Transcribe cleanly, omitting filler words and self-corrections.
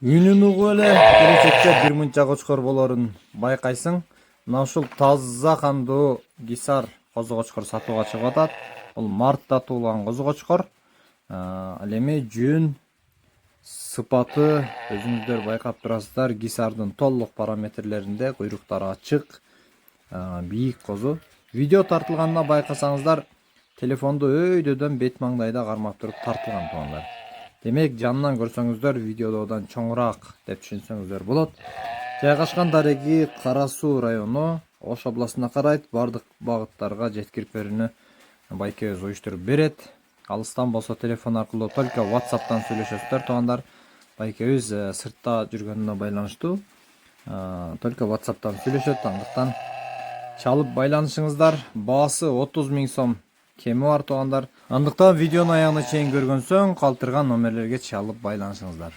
Үнүн угуп эле келечекте бир мынча кочкор болорун байкайсың. Мына ушул таза кандуу гисар козу кочкор сатууга чыгып атат. Бул мартта туулган козу кочкор. Ал эми жүн сыпаты өзүңүздөр байкап турасыздар. Гисардын толук параметрлеринде куйруктары ачык, бийик козу. Видео тартылганына байкасаңыздар, телефонду өйдөдөн бет маңдайда кармап туруп тартылган туугандар. Демек, жанынан көрсөңүздөр, видеодон чоңураак деп түшүнсөңүздөр болот. Жайгашкан дареги Кара Суу району, Ош областына карайт. Бардык багыттарга жеткирип берүүнү байкебиз уюштуруп берет. Алыстан болсо телефон аркылуу только WhatsApp'тан сүйлөшөсүздөр туугандар. Байкебиз сыртта жүргөнүнө байланыштуу только WhatsApp'тан сүйлөшөт. Андыктан чалып байланышыңыздар. Баасы 30 000 сом кеми бар туугандар. Андыктан видеонун аягына чейин көргөн соң калтырган номерлерге чалып байланышыңыздар.